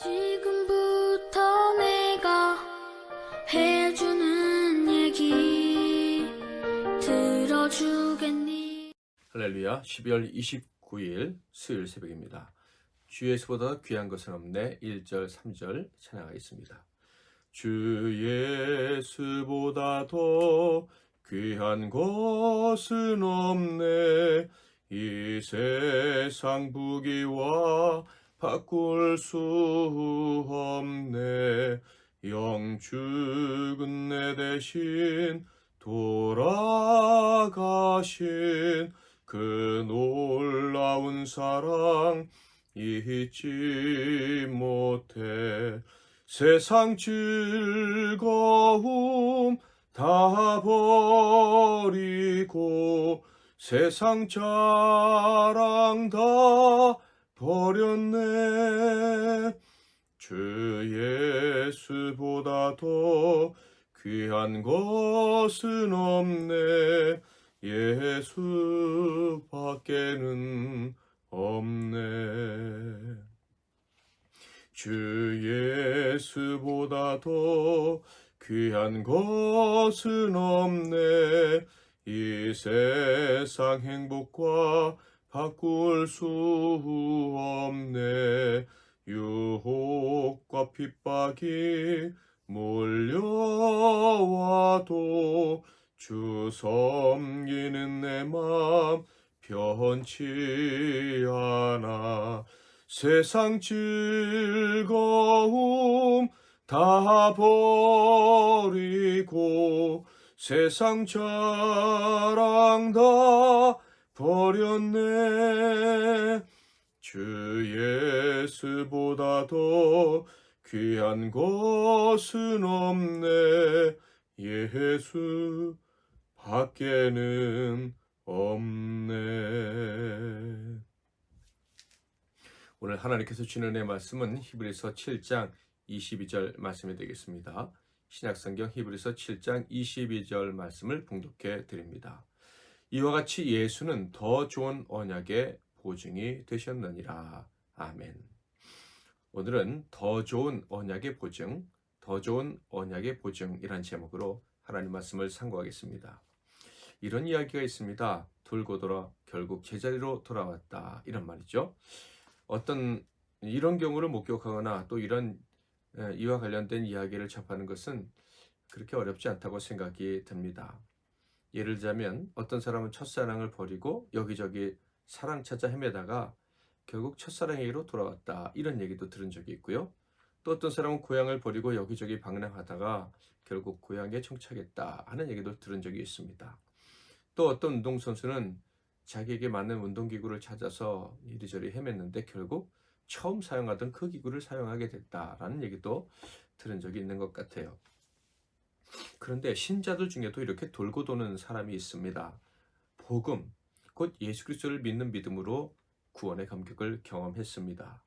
지금부터 내가 해주는 얘기 들어주겠니? 할렐루야. 12월 29일 수요일 새벽입니다. 주 예수보다 귀한 것은 없네. 1절 3절 찬양하겠습니다. 주 예수보다 더 귀한 것은 없네. 이 세상 부귀와 바꿀 수 없네. 영 죽은 내 대신 돌아가신 그 놀라운 사랑 잊지 못해. 세상 즐거움 다 버리고 세상 자랑 다 버렸네. 주 예수보다 더 귀한 것은 없네. 예수밖에는 없네. 주 예수보다 더 귀한 것은 없네. 이 세상 행복과 바꿀 수 없네. 유혹과 핍박이 몰려와도 주 섬기는 내 맘 변치 않아. 세상 즐거움 다 버리고 세상 자랑 다 버렸네. 주 예수보다 더 귀한 것은 없네. 예수 밖에는 없네. 오늘 하나님께서 주는 은혜의 말씀은 히브리서 7장 22절 말씀이 되겠습니다. 신약성경 히브리서 7장 22절 말씀을 봉독해 드립니다. 이와 같이 예수는 더 좋은 언약의 보증이 되셨느니라. 아멘. 오늘은 더 좋은 언약의 보증, 더 좋은 언약의 보증이란 제목으로 하나님 말씀을 상고하겠습니다. 이런 이야기가 있습니다. 돌고 돌아 결국 제자리로 돌아왔다. 이런 말이죠. 어떤 이런 경우를 목격하거나 또 이런 이와 관련된 이야기를 접하는 것은 그렇게 어렵지 않다고 생각이 듭니다. 예를 들자면 어떤 사람은 첫사랑을 버리고 여기저기 사랑 찾아 헤매다가 결국 첫사랑에게로 돌아왔다. 이런 얘기도 들은 적이 있고요. 또 어떤 사람은 고향을 버리고 여기저기 방랑하다가 결국 고향에 정착했다 하는 얘기도 들은 적이 있습니다. 또 어떤 운동선수는 자기에게 맞는 운동기구를 찾아서 이리저리 헤맸는데 결국 처음 사용하던 그 기구를 사용하게 됐다라는 얘기도 들은 적이 있는 것 같아요. 그런데 신자들 중에도 이렇게 돌고 도는 사람이 있습니다. 복음, 곧 예수 그리스도를 믿는 믿음으로 구원의 감격을 경험했습니다.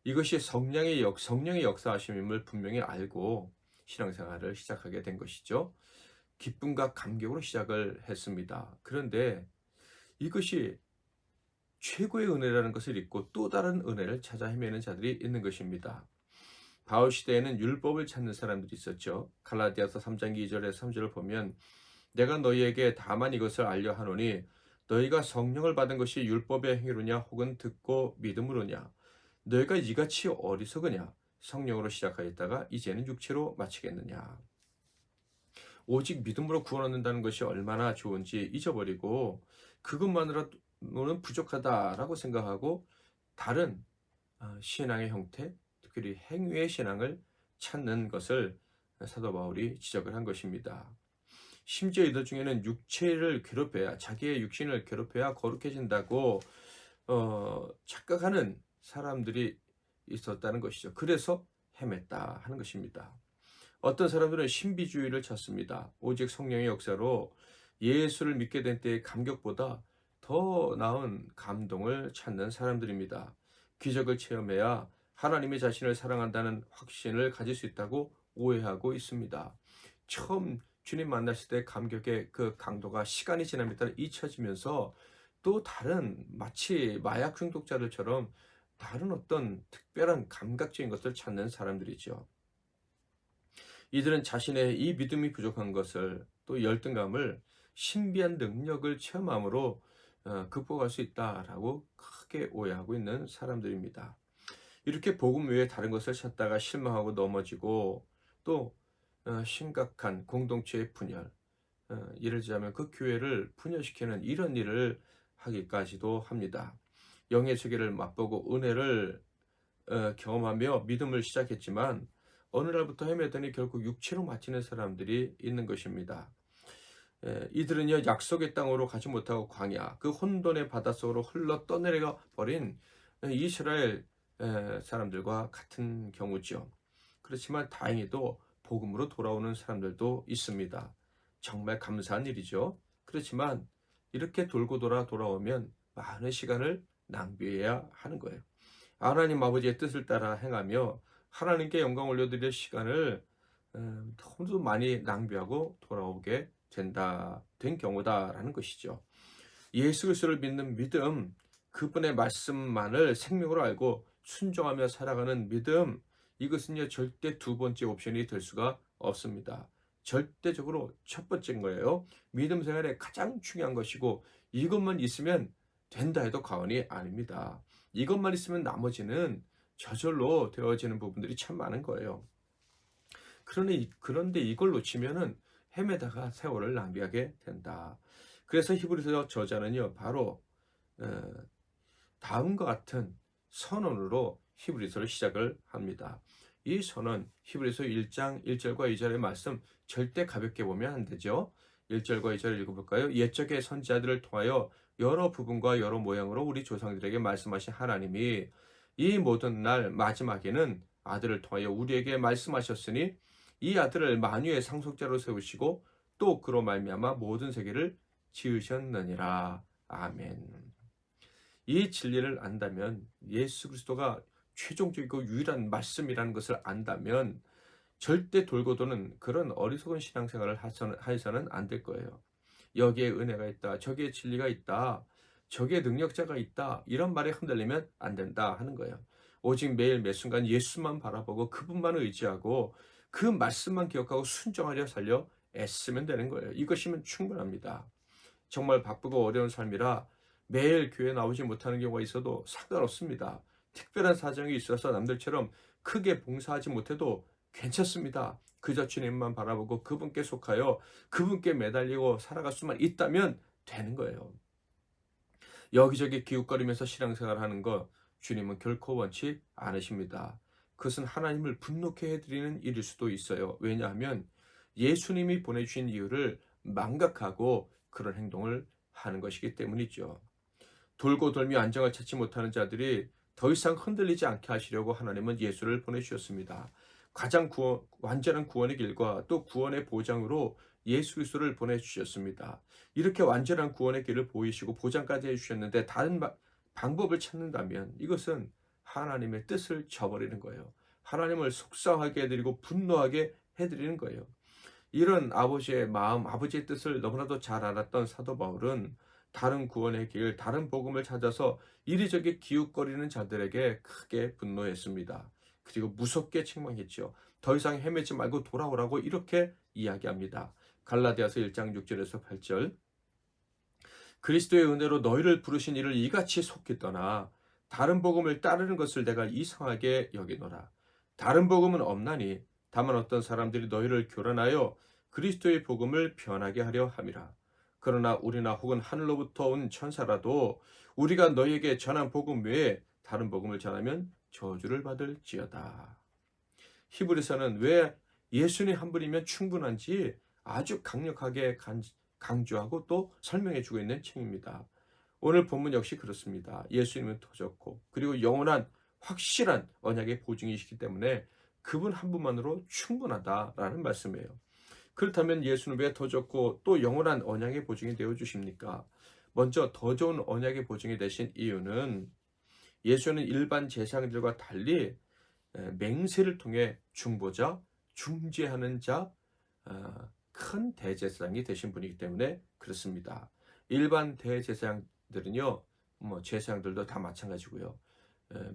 이것이 성령의 역사하심임을 분명히 알고 신앙생활을 시작하게 된 것이죠. 기쁨과 감격으로 시작을 했습니다. 그런데 이것이 최고의 은혜라는 것을 잊고 또 다른 은혜를 찾아 헤매는 자들이 있는 것입니다. 바울 시대에는 율법을 찾는 사람들이 있었죠. 갈라디아서 3장 2절에서 3절을 보면 내가 너희에게 다만 이것을 알려 하노니 너희가 성령을 받은 것이 율법의 행위로냐 혹은 듣고 믿음으로냐. 너희가 이같이 어리석으냐. 성령으로 시작하였다가 이제는 육체로 마치겠느냐. 오직 믿음으로 구원 얻는다는 것이 얼마나 좋은지 잊어버리고 그것만으로는 부족하다라고 생각하고 다른 신앙의 형태, 특히 행위의 신앙을 찾는 것을 사도 바울이 지적을 한 것입니다. 심지어 이들 중에는 육체를 괴롭혀야, 자기의 육신을 괴롭혀야 거룩해진다고 착각하는 사람들이 있었다는 것이죠. 그래서 헤맸다 하는 것입니다. 어떤 사람들은 신비주의를 찾습니다. 오직 성령의 역사로 예수를 믿게 된 때의 감격보다 더 나은 감동을 찾는 사람들입니다. 기적을 체험해야 하나님이 자신을 사랑한다는 확신을 가질 수 있다고 오해하고 있습니다. 처음 주님 만났을 때 감격의 그 강도가 시간이 지남에 따라 잊혀지면서 또 다른 마치 마약 중독자들처럼 다른 어떤 특별한 감각적인 것을 찾는 사람들이죠. 이들은 자신의 이 믿음이 부족한 것을 또 열등감을 신비한 능력을 체험함으로 극복할 수 있다라고 크게 오해하고 있는 사람들입니다. 이렇게 복음 외에 다른 것을 찾다가 실망하고 넘어지고 또 심각한 공동체의 분열, 이를 들자면 그 교회를 분열시키는 이런 일을 하기까지도 합니다. 영의 세계를 맛보고 은혜를 경험하며 믿음을 시작했지만 어느 날부터 헤매더니 결국 육체로 마치는 사람들이 있는 것입니다. 이들은요 약속의 땅으로 가지 못하고 광야 그 혼돈의 바닷속으로 흘러 떠내려 버린 이스라엘 사람들과 같은 경우죠. 그렇지만 다행히도 복음으로 돌아오는 사람들도 있습니다. 정말 감사한 일이죠. 그렇지만 이렇게 돌고 돌아오면 많은 시간을 낭비해야 하는 거예요. 하나님 아버지의 뜻을 따라 행하며 하나님께 영광 올려드릴 시간을 너무도 많이 낭비하고 돌아오게 된 경우다라는 것이죠. 예수 그리스도를 믿는 믿음, 그분의 말씀만을 생명으로 알고 순종하며 살아가는 믿음, 이것은요 절대 두 번째 옵션이 될 수가 없습니다. 절대적으로 첫 번째인 거예요. 믿음 생활에 가장 중요한 것이고 이것만 있으면 된다 해도 과언이 아닙니다. 이것만 있으면 나머지는 저절로 되어지는 부분들이 참 많은 거예요. 그런데 이걸 놓치면은 헤매다가 세월을 낭비하게 된다. 그래서 히브리서 저자는요, 바로 다음과 같은 선언으로 히브리서를 시작을 합니다. 이 선언, 히브리서 1장 1절과 2절의 말씀 절대 가볍게 보면 안 되죠. 1절과 2절을 읽어볼까요? 옛적의 선지자들을 통하여 여러 부분과 여러 모양으로 우리 조상들에게 말씀하신 하나님이 이 모든 날 마지막에는 아들을 통하여 우리에게 말씀하셨으니 이 아들을 만유의 상속자로 세우시고 또 그로 말미암아 모든 세계를 지으셨느니라. 아멘. 이 진리를 안다면 예수 그리스도가 최종적이고 유일한 말씀이라는 것을 안다면 절대 돌고 도는 그런 어리석은 신앙생활을 해서는 안 될 거예요. 여기에 은혜가 있다. 저기에 진리가 있다. 저기에 능력자가 있다. 이런 말에 흔들리면 안 된다 하는 거예요. 오직 매일 매 순간 예수만 바라보고 그분만 의지하고 그 말씀만 기억하고 순종하려 살려 애쓰면 되는 거예요. 이것이면 충분합니다. 정말 바쁘고 어려운 삶이라 매일 교회 나오지 못하는 경우가 있어도 상관없습니다. 특별한 사정이 있어서 남들처럼 크게 봉사하지 못해도 괜찮습니다. 그저 주님만 바라보고 그분께 속하여 그분께 매달리고 살아갈 수만 있다면 되는 거예요. 여기저기 기웃거리면서 신앙생활 하는 거 주님은 결코 원치 않으십니다. 그것은 하나님을 분노케 해드리는 일일 수도 있어요. 왜냐하면 예수님이 보내주신 이유를 망각하고 그런 행동을 하는 것이기 때문이죠. 돌고 돌며 안정을 찾지 못하는 자들이 더 이상 흔들리지 않게 하시려고 하나님은 예수를 보내주셨습니다. 가장 완전한 구원의 길과 또 구원의 보장으로 예수 그리스도를 보내주셨습니다. 이렇게 완전한 구원의 길을 보이시고 보장까지 해주셨는데 다른 방법을 찾는다면 이것은 하나님의 뜻을 저버리는 거예요. 하나님을 속상하게 해드리고 분노하게 해드리는 거예요. 이런 아버지의 마음, 아버지의 뜻을 너무나도 잘 알았던 사도 바울은 다른 구원의 길, 다른 복음을 찾아서 이리저리 기웃거리는 자들에게 크게 분노했습니다. 그리고 무섭게 책망했죠. 더 이상 헤매지 말고 돌아오라고 이렇게 이야기합니다. 갈라디아서 1장 6절에서 8절. 그리스도의 은혜로 너희를 부르신 이를 이같이 속히 떠나 다른 복음을 따르는 것을 내가 이상하게 여기노라. 다른 복음은 없나니 다만 어떤 사람들이 너희를 교란하여 그리스도의 복음을 변하게 하려 함이라. 그러나 우리나 혹은 하늘로부터 온 천사라도 우리가 너희에게 전한 복음 외에 다른 복음을 전하면 저주를 받을지어다. 히브리서는 왜 예수님 한 분이면 충분한지 아주 강력하게 강조하고 또 설명해 주고 있는 책입니다. 오늘 본문 역시 그렇습니다. 예수님은 터졌고 그리고 영원한 확실한 언약의 보증이시기 때문에 그분 한 분만으로 충분하다라는 말씀이에요. 그렇다면 예수는 왜 더 좋고 또 영원한 언약의 보증이 되어 주십니까? 먼저 더 좋은 언약의 보증이 되신 이유는 예수는 일반 제사장들과 달리 맹세를 통해 중보자, 중재하는 자, 큰 대제사장이 되신 분이기 때문에 그렇습니다. 일반 대제사장들은요, 제사장들도 다 마찬가지고요.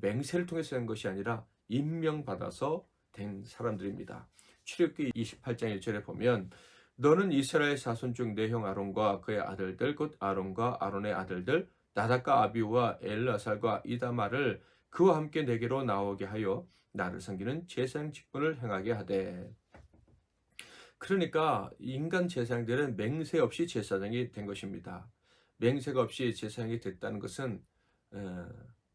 맹세를 통해서 된 것이 아니라 임명받아서 된 사람들입니다. 출애굽기 28장 1절에 보면 너는 이스라엘 자손 중 내 형 아론과 그의 아들들 곧 아론과 아론의 아들들 나답과 아비후와 엘라살과 이다말을 그와 함께 내게로 나오게 하여 나를 섬기는 제사장 직분을 행하게 하되. 그러니까 인간 제사장들은 맹세 없이 제사장이 된 것입니다. 맹세가 없이 제사장이 됐다는 것은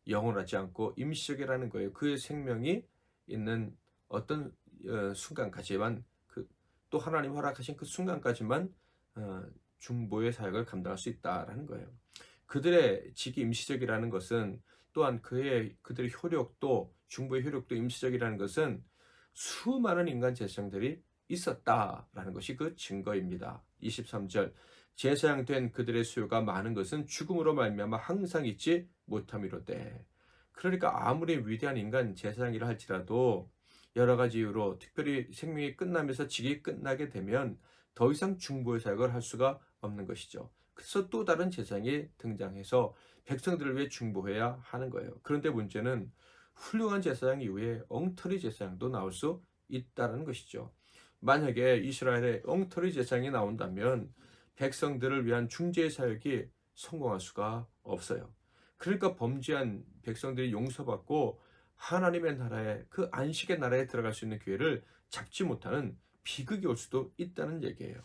영원하지 않고 임시적이라는 거예요. 그의 생명이 있는 어떤 순간까지만 또 하나님 허락하신 그 순간까지만 중보의 사역을 감당할 수 있다라는 거예요. 그들의 직이 임시적이라는 것은 또한 그들의 효력도 중보의 효력도 임시적이라는 것은 수많은 인간 제사장들이 있었다라는 것이 그 증거입니다. 23절 제사장 된 그들의 수요가 많은 것은 죽음으로 말미암아 항상 있지 못함이로되. 그러니까 아무리 위대한 인간 제사장이라 할지라도 여러 가지 이유로 특별히 생명이 끝나면서 직이 끝나게 되면 더 이상 중보의 사역을 할 수가 없는 것이죠. 그래서 또 다른 제사장이 등장해서 백성들을 위해 중보해야 하는 거예요. 그런데 문제는 훌륭한 제사장 이후에 엉터리 제사장도 나올 수 있다는 것이죠. 만약에 이스라엘에 엉터리 제사장이 나온다면 백성들을 위한 중재 사역이 성공할 수가 없어요. 그러니까 범죄한 백성들이 용서받고 하나님의 나라에 그 안식의 나라에 들어갈 수 있는 기회를 잡지 못하는 비극이 올 수도 있다는 얘기예요.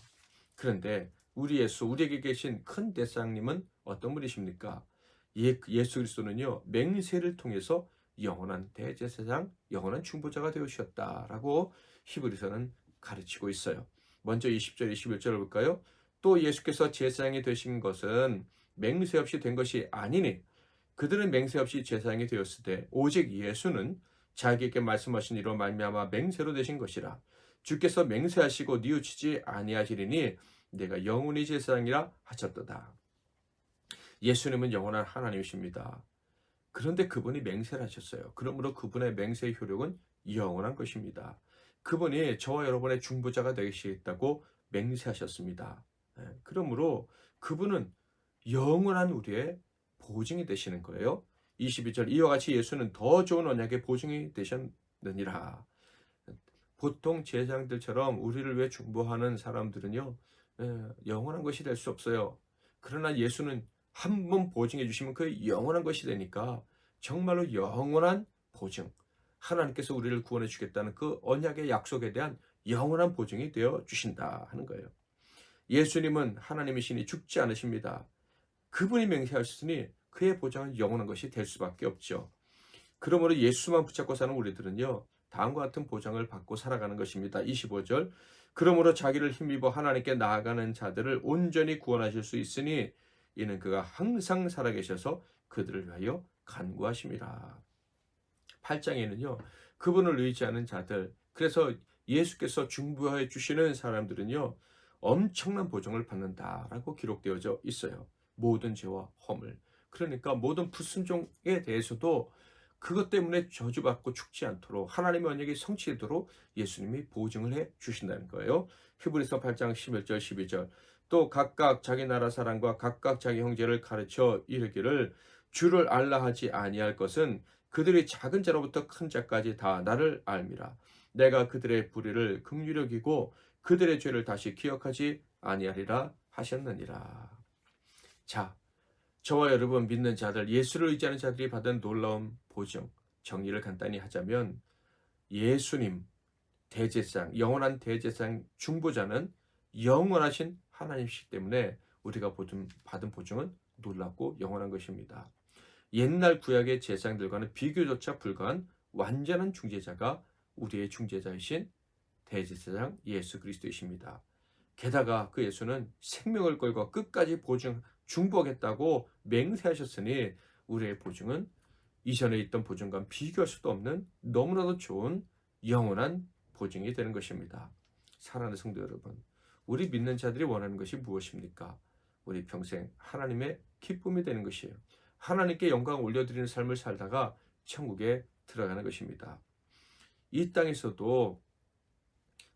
그런데 우리 예수, 우리에게 계신 큰 대사장님은 어떤 분이십니까? 예수 그리스도는요, 맹세를 통해서 영원한 대제사장, 영원한 중보자가 되어주셨다라고 히브리서는 가르치고 있어요. 먼저 20절, 21절을 볼까요? 또 예수께서 제사장이 되신 것은 맹세 없이 된 것이 아니니 그들은 맹세 없이 제사장이 되었을 때 오직 예수는 자기에게 말씀하신 이로 말미암아 맹세로 되신 것이라. 주께서 맹세하시고 뉘우치지 아니하시리니 내가 영원히 제사장이라 하셨도다. 예수님은 영원한 하나님이십니다. 그런데 그분이 맹세를 하셨어요. 그러므로 그분의 맹세의 효력은 영원한 것입니다. 그분이 저와 여러분의 중보자가 되시겠다고 맹세하셨습니다. 그러므로 그분은 영원한 우리의 보증이 되시는 거예요. 22절 이와 같이 예수는 더 좋은 언약의 보증이 되셨느니라. 보통 제사장들처럼 우리를 위해 중보하는 사람들은요, 영원한 것이 될 수 없어요. 그러나 예수는 한 번 보증해 주시면 그 영원한 것이 되니까 정말로 영원한 보증, 하나님께서 우리를 구원해 주겠다는 그 언약의 약속에 대한 영원한 보증이 되어 주신다 하는 거예요. 예수님은 하나님이시니 죽지 않으십니다. 그분이 맹세하셨으니 그의 보장은 영원한 것이 될 수밖에 없죠. 그러므로 예수만 붙잡고 사는 우리들은요, 다음과 같은 보장을 받고 살아가는 것입니다. 25절 그러므로 자기를 힘입어 하나님께 나아가는 자들을 온전히 구원하실 수 있으니 이는 그가 항상 살아계셔서 그들을 위하여 간구하심이라. 8장에는요, 그분을 의지하는 자들, 그래서 예수께서 중보해 주시는 사람들은요, 엄청난 보증을 받는다라고 기록되어져 있어요. 모든 죄와 허물, 그러니까 모든 불순종에 대해서도 그것 때문에 저주받고 죽지 않도록 하나님의 언약이 성취되도록 예수님이 보증을 해 주신다는 거예요. 히브리서 8장 11절 12절 또 각각 자기 나라 사람과 각각 자기 형제를 가르쳐 이르기를 주를 알라 하지 아니할 것은 그들이 작은 자로부터 큰 자까지 다 나를 알미라. 내가 그들의 불의를 긍휼히 여기고 그들의 죄를 다시 기억하지 아니하리라 하셨느니라. 자, 저와 여러분 믿는 자들, 예수를 의지하는 자들이 받은 놀라운 보증, 정리를 간단히 하자면 예수님 대제사장, 영원한 대제사장 중보자는 영원하신 하나님이시기 때문에 우리가 받은 보증은 놀랍고 영원한 것입니다. 옛날 구약의 제사장들과는 비교조차 불가한 완전한 중재자가 우리의 중재자이신 대제사장 예수 그리스도이십니다. 게다가 그 예수는 생명을 걸고 끝까지 중보하겠다고 맹세하셨으니 우리의 보증은 이전에 있던 보증과 비교할 수도 없는 너무나도 좋은 영원한 보증이 되는 것입니다. 사랑하는 성도 여러분, 우리 믿는 자들이 원하는 것이 무엇입니까? 우리 평생 하나님의 기쁨이 되는 것이에요. 하나님께 영광을 올려드리는 삶을 살다가 천국에 들어가는 것입니다. 이 땅에서도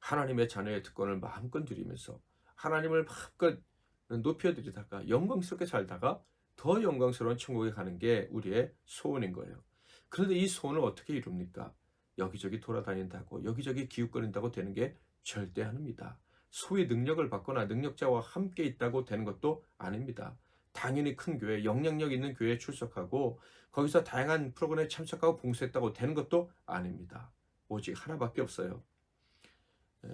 하나님의 자녀의 특권을 마음껏 누리면서 하나님을 마음껏 높여드리다가 영광스럽게 살다가 더 영광스러운 천국에 가는 게 우리의 소원인 거예요. 그런데 이 소원을 어떻게 이룹니까? 여기저기 돌아다닌다고 여기저기 기웃거린다고 되는 게 절대 아닙니다. 소위 능력을 받거나 능력자와 함께 있다고 되는 것도 아닙니다. 당연히 큰 교회, 영향력 있는 교회에 출석하고 거기서 다양한 프로그램에 참석하고 봉사했다고 되는 것도 아닙니다. 오직 하나밖에 없어요. 예,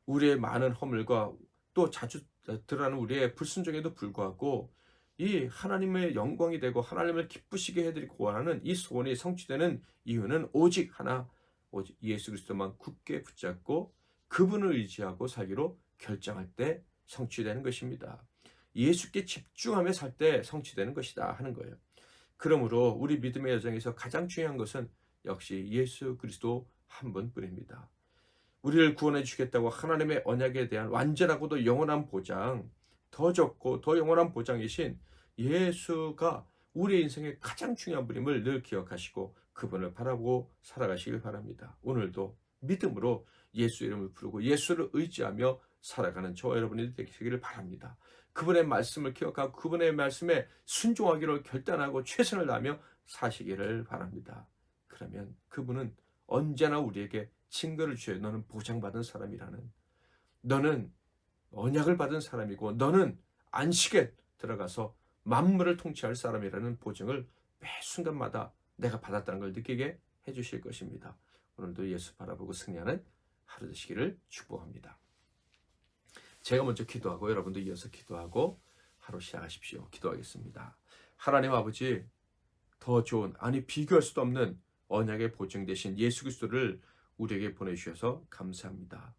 우리의 많은 허물과 또 자주 드러나는 우리의 불순종에도 불구하고 이 하나님의 영광이 되고 하나님을 기쁘시게 해드리고 원하는 이 소원이 성취되는 이유는 오직 하나, 오직 예수 그리스도만 굳게 붙잡고 그분을 의지하고 살기로 결정할 때 성취되는 것입니다. 예수께 집중하며 살 때 성취되는 것이다 하는 거예요. 그러므로 우리 믿음의 여정에서 가장 중요한 것은 역시 예수 그리스도 한 분뿐입니다. 우리를 구원해 주겠다고 하나님의 언약에 대한 완전하고도 영원한 보장, 더 좋고 더 영원한 보장이신 예수가 우리 인생의 가장 중요한 분임을 늘 기억하시고 그분을 바라보고 살아가시길 바랍니다. 오늘도 믿음으로 예수 이름을 부르고 예수를 의지하며 살아가는 저와 여러분이 되시기를 바랍니다. 그분의 말씀을 기억하고 그분의 말씀에 순종하기로 결단하고 최선을 다하며 사시기를 바랍니다. 그러면 그분은 언제나 우리에게 칭거를 주어요. 너는 보장받은 사람이라는, 너는 언약을 받은 사람이고 너는 안식에 들어가서 만물을 통치할 사람이라는 보증을 매 순간마다 내가 받았다는 걸 느끼게 해주실 것입니다. 오늘도 예수 바라보고 승리하는 하루 되시기를 축복합니다. 제가 먼저 기도하고 여러분도 이어서 기도하고 하루 시작하십시오. 기도하겠습니다. 하나님 아버지, 더 좋은, 아니 비교할 수도 없는 언약의 보증 되신 예수 그리스도를 우리에게 보내주셔서 감사합니다.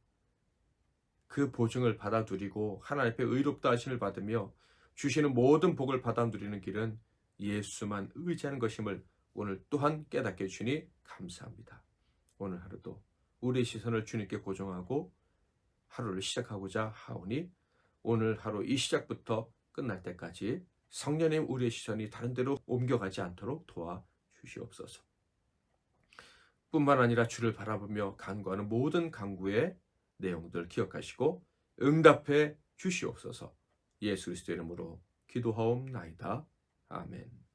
그 보증을 받아 누리고 하나님 앞에 의롭다 하심을 받으며 주시는 모든 복을 받아 누리는 길은 예수만 의지하는 것임을 오늘 또한 깨닫게 해주니 감사합니다. 오늘 하루도 우리의 시선을 주님께 고정하고 하루를 시작하고자 하오니 오늘 하루 이 시작부터 끝날 때까지 성령님 우리의 시선이 다른 데로 옮겨가지 않도록 도와주시옵소서. 뿐만 아니라 주를 바라보며 간구하는 모든 간구의 내용들 기억하시고 응답해 주시옵소서. 예수 그리스도의 이름으로 기도하옵나이다. 아멘.